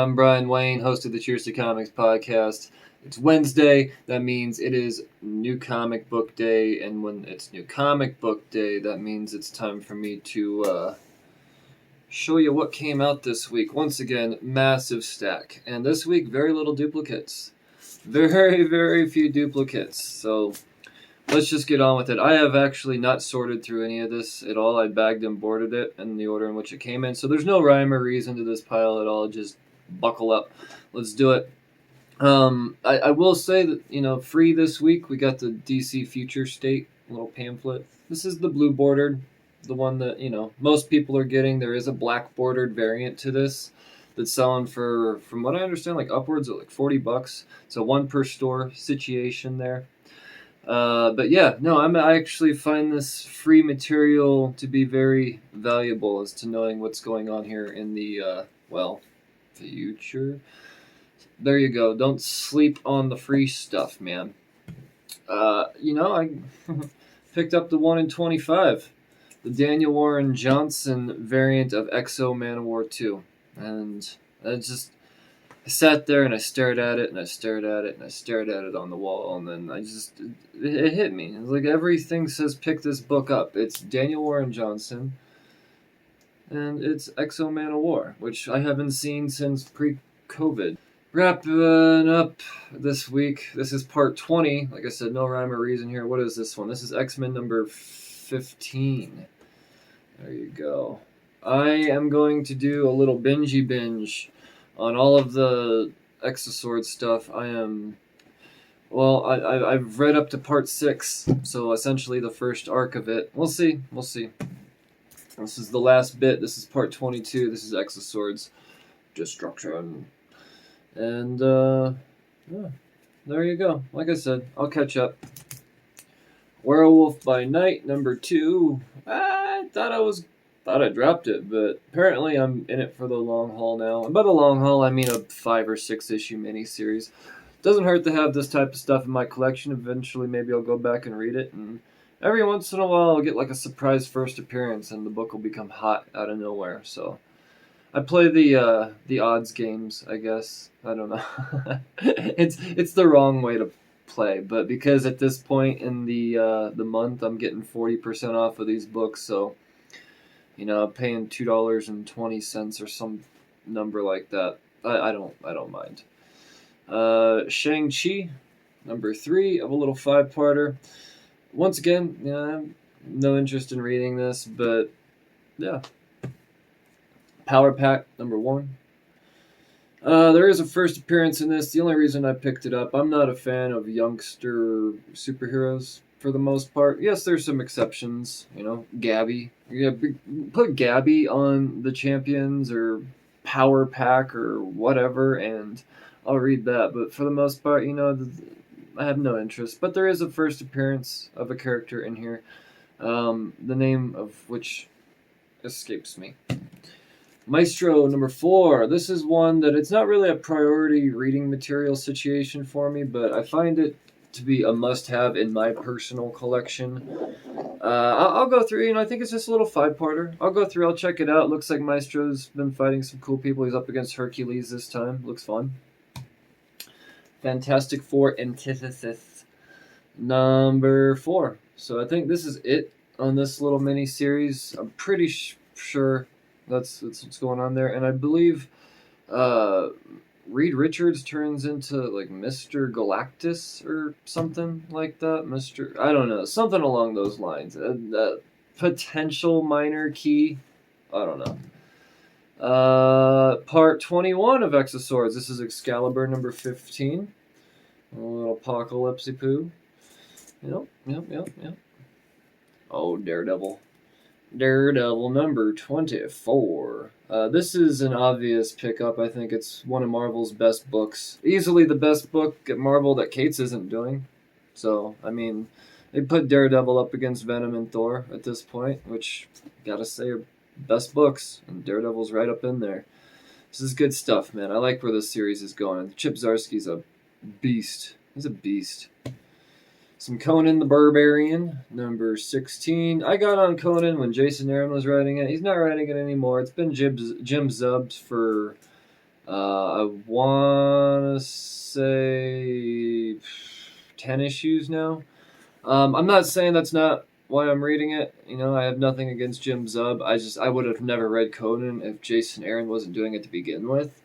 I'm Brian Wayne, host of the Cheers to Comics podcast. It's Wednesday. That means it is New Comic Book Day. And when it's New Comic Book Day, that means it's time for me to show you what came out this week. Once again, massive stack. And this week, very little duplicates. Very, very few duplicates. So let's just get on with it. I have actually not sorted through any of this at all. I bagged and boarded it in the order in which it came in. So there's no rhyme or reason to this pile at all. Just buckle up. Let's do it. I will say that, free this week, we got the DC Future State little pamphlet. This is the blue bordered, the one that, most people are getting. There is a black bordered variant to this that's selling for, from what I understand, like upwards of like $40. It's a one per store situation there. But yeah, no, I actually find this free material to be very valuable as to knowing what's going on here in the, future. There you go. Don't sleep on the free stuff, man. I picked up the 1 in 25, the Daniel Warren Johnson variant of Exo Manowar 2. And I sat there and I stared at it and I stared at it and I stared at it on the wall, and then it hit me. It's like everything says pick this book up. It's Daniel Warren Johnson and it's Exo Manowar, which I haven't seen since pre-COVID. Wrapping up this week. This is part 20. Like I said, no rhyme or reason here. What is this one? This is X-Men number 15. There you go. I am going to do a little binge on all of the Exosword stuff. I've read up to part 6, so essentially the first arc of it. We'll see. This is the last bit. This is part 22. This is Exosword's Destruction. And, there you go. Like I said, I'll catch up. Werewolf by Night, number 2. I thought I dropped it, but apparently I'm in it for the long haul now. And by the long haul, I mean a 5 or 6 issue miniseries. Doesn't hurt to have this type of stuff in my collection. Eventually, maybe I'll go back and read it, and every once in a while, I'll get like a surprise first appearance, and the book will become hot out of nowhere. So I play the odds games, I guess. I don't know. It's the wrong way to play, but because at this point in the month, I'm getting 40% off of these books, so I'm paying $2.20 or some number like that. I don't mind. Shang-Chi, number 3 of a little 5-parter. Once again, I have no interest in reading this, but yeah. Power Pack, number 1. There is a first appearance in this. The only reason I picked it up, I'm not a fan of youngster superheroes for the most part. Yes, there's some exceptions. Gabby. Put Gabby on the Champions or Power Pack or whatever, and I'll read that. But for the most part, I have no interest. But there is a first appearance of a character in here, the name of which escapes me. Maestro number 4. This is one that it's not really a priority reading material situation for me, but I find it to be a must-have in my personal collection. I'll go through, I think it's just a little 5-parter. I'll go through, I'll check it out. Looks like Maestro's been fighting some cool people. He's up against Hercules this time. Looks fun. Fantastic Four Antithesis number 4. So I think this is it on this little mini-series. I'm pretty sure that's what's going on there. And I believe Reed Richards turns into like Mr. Galactus or something like that. I don't know. Something along those lines. Potential minor key. I don't know. Part 21 of Exoswords. This is Excalibur number 15. A little apocalypse poo. Yep. Oh, Daredevil number 24. This is an obvious pickup. I think it's one of Marvel's best books. Easily the best book at Marvel that Cates isn't doing. So, they put Daredevil up against Venom and Thor at this point, which, gotta say, are best books, and Daredevil's right up in there. This is good stuff, man. I like where this series is going. Chip Zdarsky's a beast. He's a beast. Some Conan the Barbarian, number 16. I got on Conan when Jason Aaron was writing it. He's not writing it anymore. It's been Jim Zubs for I want to say 10 issues now. I'm not saying that's not why I'm reading it. I have nothing against Jim Zub. I would have never read Conan if Jason Aaron wasn't doing it to begin with.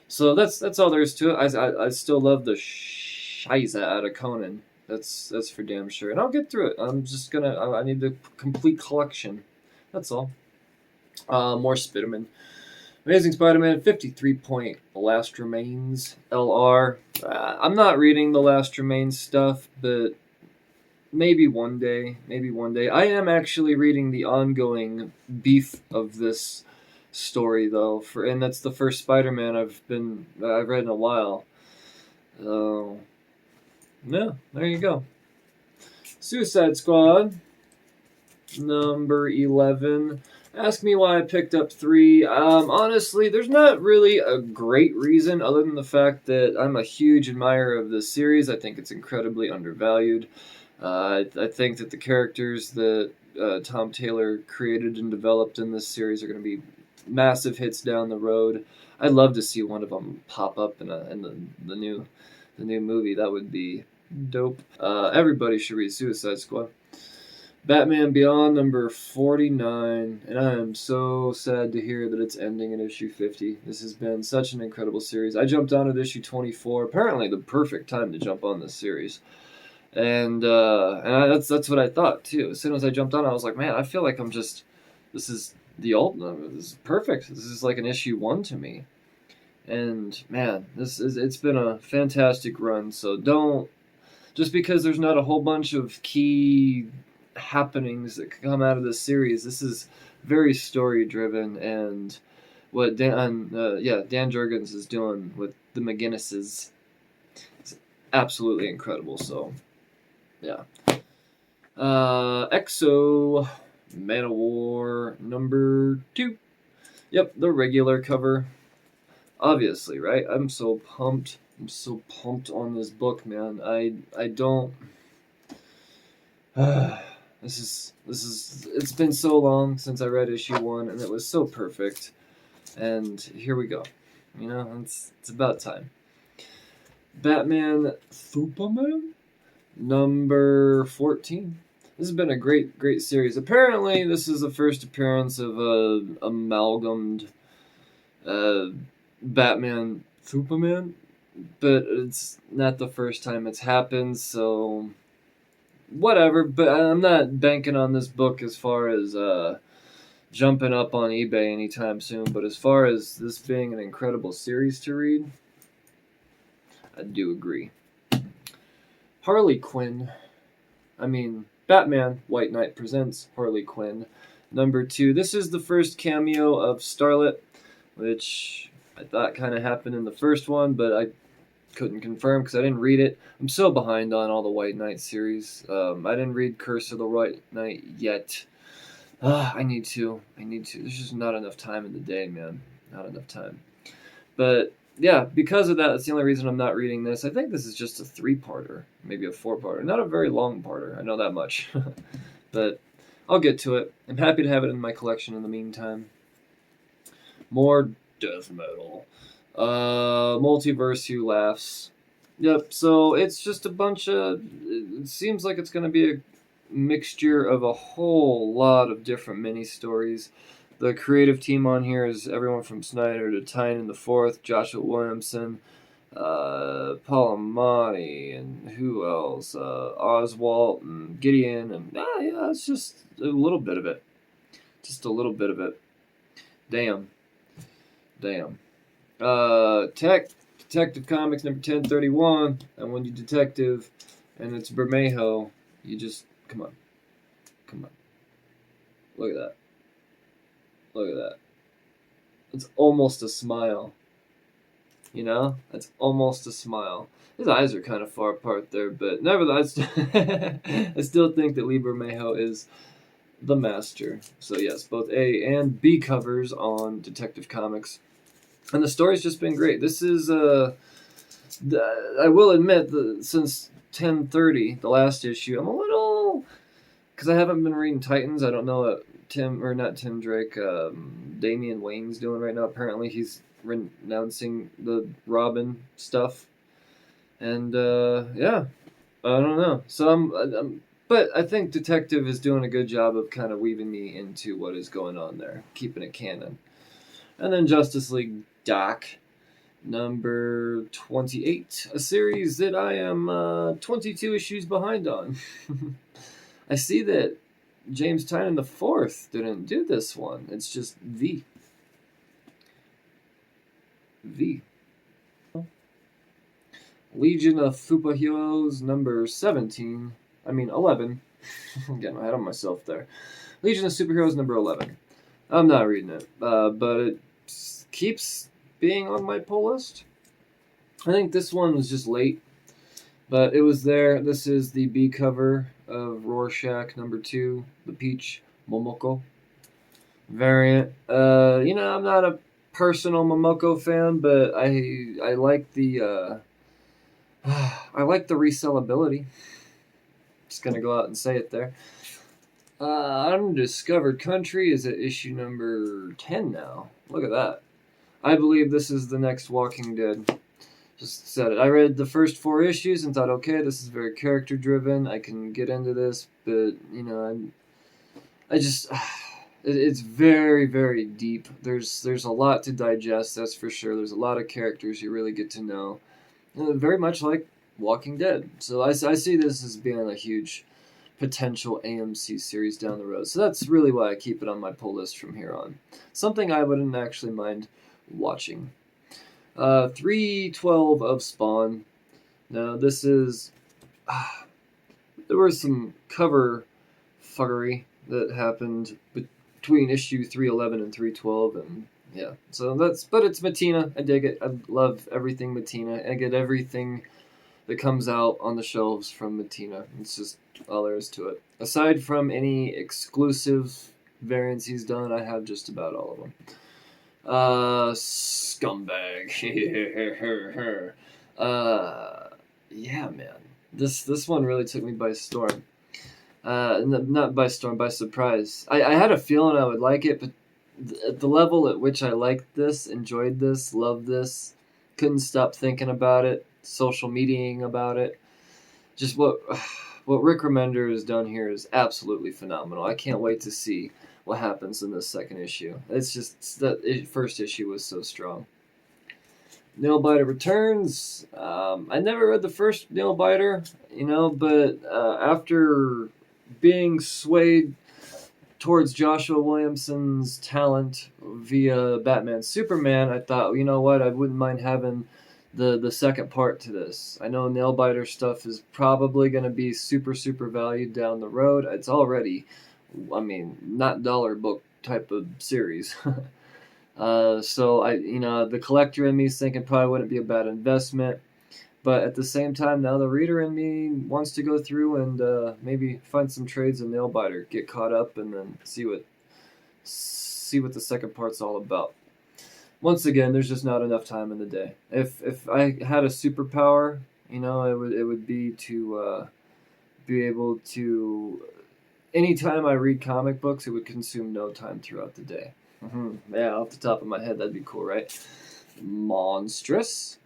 So that's all there is to it. I still love the shiza out of Conan. That's for damn sure. And I'll get through it. I need the complete collection. That's all. More Spiderman. Amazing Spider-Man 53 point Last Remains LR. I'm not reading the Last Remains stuff, but maybe one day. I am actually reading the ongoing beef of this story though, and that's the first Spider-Man I've read in a while. Yeah, there you go. Suicide Squad number 11. Ask me why I picked up 3. Honestly, there's not really a great reason other than the fact that I'm a huge admirer of this series. I think it's incredibly undervalued. I think that the characters that Tom Taylor created and developed in this series are going to be massive hits down the road. I'd love to see one of them pop up in the new movie. That would be dope. Everybody should read Suicide Squad. Batman Beyond number 49, and I am so sad to hear that it's ending at issue 50. This has been such an incredible series. I jumped on at issue 24, apparently the perfect time to jump on this series. That's what I thought too. As soon as I jumped on, I was like, man, I feel like this is this is perfect. This is like an issue 1 to me. And man, it's been a fantastic run. So just because there's not a whole bunch of key happenings that come out of this series, this is very story driven, and what Dan Jurgens is doing with the McGinnises is absolutely incredible. So yeah. Exo Manowar number 2. Yep, the regular cover. Obviously, right? I'm so pumped on this book, man. I don't it's been so long since I read issue 1, and it was so perfect. And here we go. It's about time. Batman Superman number 14. This has been a great series. Apparently, this is the first appearance of a amalgamed Batman Superman, but it's not the first time it's happened, so whatever. But I'm not banking on this book as far as jumping up on eBay anytime soon, but as far as this being an incredible series to read, I do agree. Harley Quinn. Batman White Knight presents Harley Quinn number 2. This is the first cameo of Starlet, which I thought kind of happened in the first one, but I couldn't confirm because I didn't read it. I'm so behind on all the White Knight series. I didn't read Curse of the White Knight yet. I need to. There's just not enough time in the day, man. Not enough time. But yeah, because of that, that's the only reason I'm not reading this. I think this is just a 3-parter, maybe a 4-parter. Not a very long parter, I know that much. But I'll get to it. I'm happy to have it in my collection in the meantime. More death metal. Multiverse Who Laughs. Yep, so it's just a bunch of... It seems like it's going to be a mixture of a whole lot of different mini-stories. The creative team on here is everyone from Snyder to Tynion the Fourth, Joshua Williamson, Paul Amati, and who else? Oswalt and Gideon, and yeah, it's just a little bit of it. Just a little bit of it. Damn. Detective Comics number 1031, and when you detective, and it's Bermejo, you just, come on. Look at that. It's almost a smile. It's almost a smile. His eyes are kind of far apart there, but nevertheless, I still think that Lee Bermejo is the master. So yes, both A and B covers on Detective Comics. And the story's just been great. This is, I will admit, since 1030, the last issue, I'm a little... Because I haven't been reading Titans, I don't know what Damian Wayne's doing right now. Apparently he's renouncing the Robin stuff, and yeah, I don't know. So but I think Detective is doing a good job of kind of weaving me into what is going on there, keeping it canon. And then Justice League Doc, number 28, a series that I am 22 issues behind on. I see that James Tynion IV didn't do this one. It's just V. Legion of Superheroes, number 17. 11. I'm getting ahead of myself there. Legion of Superheroes, number 11. I'm not reading it, but it keeps being on my pull list. I think this one was just late, but it was there. This is the B cover of Rorschach, number 2, the Peach Momoko variant. I'm not a personal Momoko fan, but I like the I like the resellability. Just gonna go out and say it there. Undiscovered Country is at issue number 10 now. Look at that. I believe this is the next Walking Dead. Just said it. I read the first 4 issues and thought, okay, this is very character driven. I can get into this, but it's very, very deep. There's a lot to digest, that's for sure. There's a lot of characters you really get to know. Very much like Walking Dead. So I see this as being a huge potential AMC series down the road. So that's really why I keep it on my pull list from here on. Something I wouldn't actually mind watching. 312 of Spawn. Now this is... there was some cover fuckery that happened between issue 311 and 312, and yeah, so but it's Matina. I dig it. I love everything Matina. I get everything that comes out on the shelves from Matina. It's just all there is to it. Aside from any exclusive variants he's done, I have just about all of them. Scumbag. Yeah, man. This one really took me by storm. Not by storm, by surprise. I had a feeling I would like it, but at the level at which I liked this, enjoyed this, loved this, couldn't stop thinking about it, social mediaing about it. Just what Rick Remender has done here is absolutely phenomenal. I can't wait to see what happens in this second issue. It's just that first issue was so strong. Nailbiter returns. I never read the first Nailbiter, but after being swayed towards Joshua Williamson's talent via Batman Superman, I thought, you know what, I wouldn't mind having the second part to this. I know Nailbiter stuff is probably going to be super, super valued down the road. It's already, not dollar book type of series. So the collector in me is thinking probably wouldn't be a bad investment. But at the same time, now the reader in me wants to go through and maybe find some trades in Nailbiter, get caught up, and then see what the second part's all about. Once again, there's just not enough time in the day. If I had a superpower, it would be to be able to. Anytime I read comic books, it would consume no time throughout the day. Yeah, off the top of my head, that'd be cool, right? Monstrous.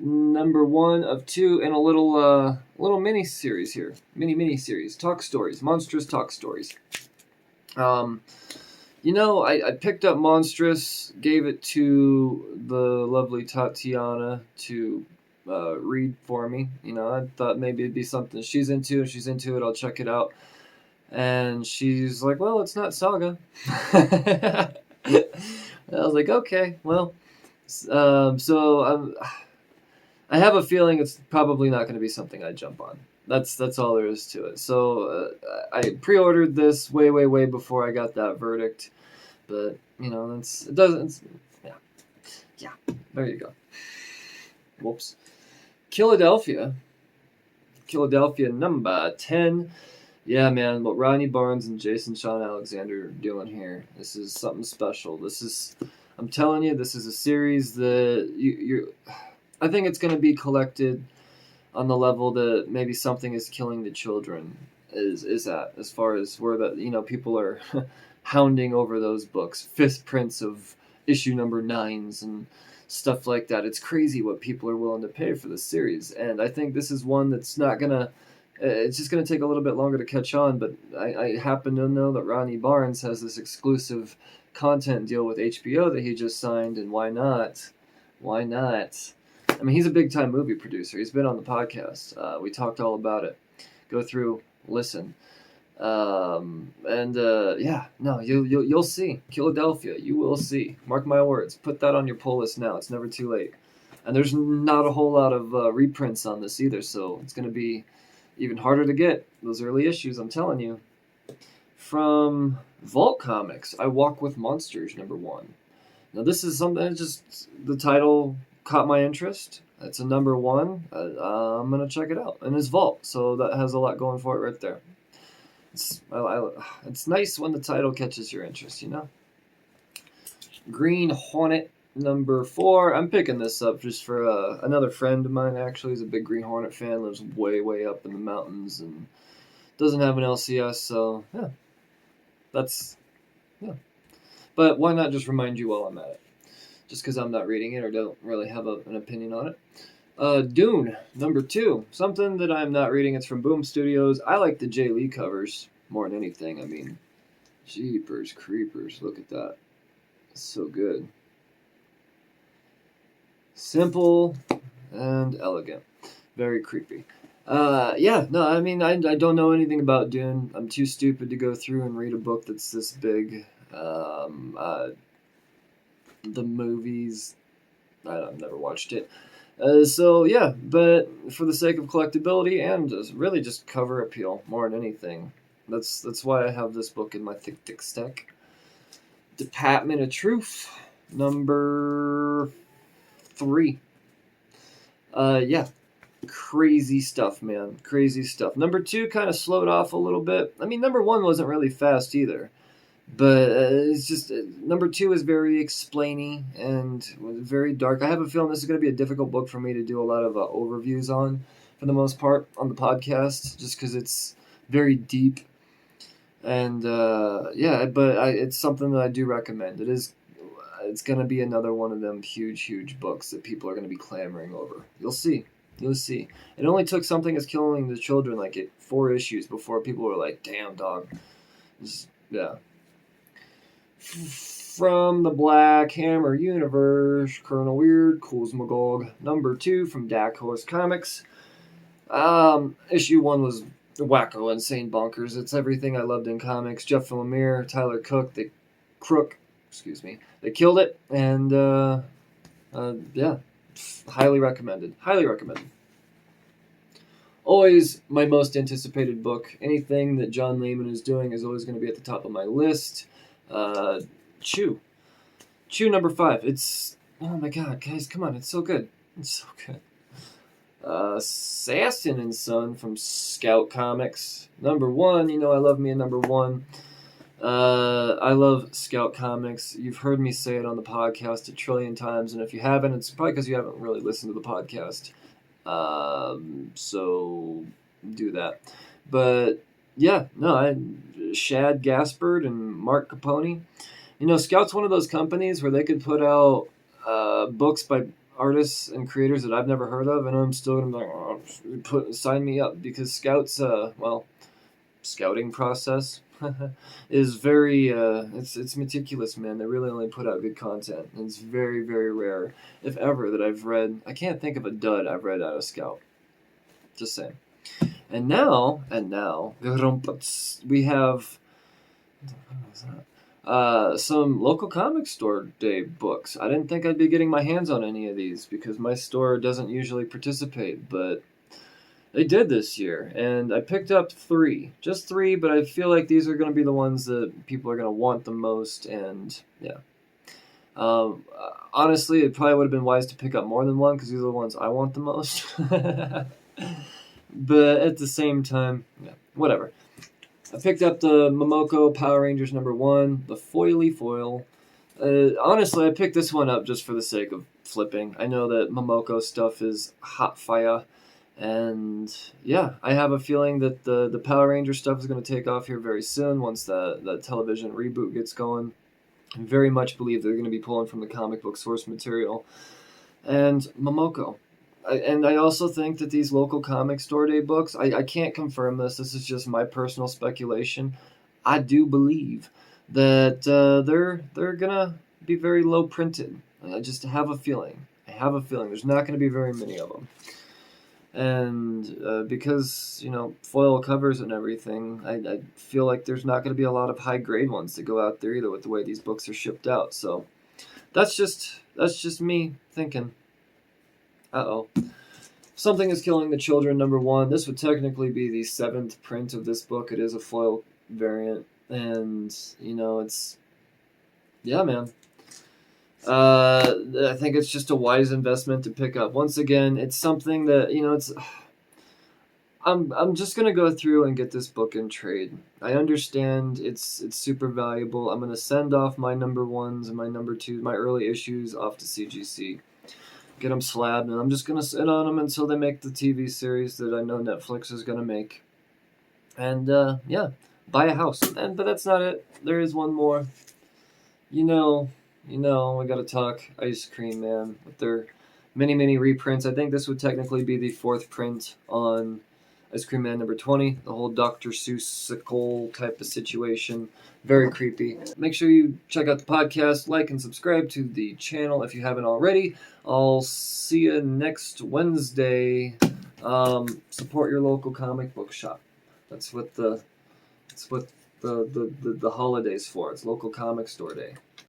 Number 1 of 2 in a little mini series here. Mini series. Talk stories. Monstrous talk stories. I picked up Monstrous, gave it to the lovely Tatiana to read for me. I thought maybe it'd be something she's into. If she's into it, I'll check it out. And she's like, well, it's not Saga. I was like, okay, well. I have a feeling it's probably not going to be something I jump on. That's all there is to it. So I pre-ordered this way before I got that verdict. But, yeah, there you go. Whoops. Philadelphia number 10. Yeah, man, what Rodney Barnes and Jason Sean Alexander are doing here. This is something special. I'm telling you, this is a series that I think it's going to be collected on the level that maybe Something is Killing the Children is at, as far as where people are hounding over those books. Fifth prints of issue number 9s and stuff like that. It's crazy what people are willing to pay for this series, and I think this is one that's not gonna. It's just gonna take a little bit longer to catch on. But I happen to know that Rodney Barnes has this exclusive content deal with HBO that he just signed, and why not? Why not? I mean, he's a big time movie producer. He's been on the podcast. We talked all about it. Go through, listen. Yeah, no, you'll see. Philadelphia, you will see. Mark my words. Put that on your pull list now. It's never too late. And there's not a whole lot of reprints on this either, so it's going to be even harder to get those early issues, I'm telling you. From Vault Comics, I Walk with Monsters, number 1. Now, this is something that just the title caught my interest. It's a number 1. I'm going to check it out. And it's Vault, so that has a lot going for it right there. It's nice when the title catches your interest, you know? Green Hornet, number 4. I'm picking this up just for another friend of mine, actually. He's a big Green Hornet fan, lives way, way up in the mountains, and doesn't have an LCS, so, yeah. Yeah. But why not just remind you while I'm at it? Just because I'm not reading it or don't really have an opinion on it. Dune, number 2. Something that I'm not reading. It's from Boom Studios. I like the Jay Lee covers more than anything. I mean, jeepers creepers. Look at that. It's so good. Simple and elegant. Very creepy. I don't know anything about Dune. I'm too stupid to go through and read a book that's this big. The movies, I've never watched it. But for the sake of collectability and really just cover appeal more than anything, that's why I have this book in my thick stack. Department of Truth, number 3. Crazy stuff, man. Crazy stuff. Number 2 kind of slowed off a little bit. I mean, number 1 wasn't really fast either. But it's just, number 2 is very explainy and very dark. I have a feeling this is going to be a difficult book for me to do a lot of overviews on, for the most part, on the podcast, just because it's very deep. And, it's something that I do recommend. It's going to be another one of them huge books that people are going to be clamoring over. You'll see. It only took something as Killing the Children, 4 issues before people were like, damn, dog. Yeah. From the Black Hammer universe, Colonel Weird, Cosmogog, number 2 from Dark Horse Comics. Issue 1 was wacko, insane, bonkers. It's everything I loved in comics. Jeff Lemire, Tyler Crook, they killed it, and highly recommended. Always my most anticipated book. Anything that John Layman is doing is always going to be at the top of my list. Chew number 5. It's, oh my god, guys, come on, it's so good. Sasson and Son from Scout Comics, number 1. You know I love me a number 1. I love Scout Comics. You've heard me say it on the podcast a trillion times, and if you haven't, it's probably because you haven't really listened to the podcast. So do that. But Shad Gaspard and Mark Capone. You know, Scout's one of those companies where they could put out books by artists and creators that I've never heard of, and I'm still gonna be like, sign me up, because Scout's scouting process is very it's meticulous, man. They really only put out good content, and it's very, very rare, if ever, that I've read. I can't think of a dud I've read out of Scout. Just saying. And now we have some local comic store day books. I didn't think I'd be getting my hands on any of these because my store doesn't usually participate, but they did this year, and I picked up 3. Just 3, but I feel like these are going to be the ones that people are going to want the most, and yeah. Honestly, it probably would have been wise to pick up more than 1 because these are the ones I want the most. But at the same time, yeah, whatever. I picked up the Momoko Power Rangers number 1, the Foily Foil. Honestly, I picked this one up just for the sake of flipping. I know that Momoko stuff is hot fire. And yeah, I have a feeling that the Power Ranger stuff is going to take off here very soon once the television reboot gets going. I very much believe they're going to be pulling from the comic book source material. And Momoko. And I also think that these local comic store day books, I can't confirm this, this is just my personal speculation. I do believe that they're going to be very low printed. I just have a feeling. I have a feeling there's not going to be very many of them. And because, foil covers and everything, I feel like there's not going to be a lot of high grade ones to go out there either with the way these books are shipped out. So that's just me thinking. Uh-oh. Something is Killing the Children, #1. This would technically be the 7th print of this book. It is a foil variant. And, it's... Yeah, man. I think it's just a wise investment to pick up. Once again, it's something that, it's... I'm just going to go through and get this book in trade. I understand it's super valuable. I'm going to send off my #1s and my #2s, my early issues off to CGC. Get them slabbed, and I'm just going to sit on them until they make the TV series that I know Netflix is going to make. And, yeah, buy a house. But that's not it. There is one more. We got to talk Ice Cream Man with their mini reprints. I think this would technically be the 4th print on Ice Cream Man #20. The whole Dr. Seussical type of situation. Very creepy. Make sure you check out the podcast, like and subscribe to the channel if you haven't already. I'll see you next Wednesday. Support your local comic book shop. That's what the holiday's for. It's local comic store day.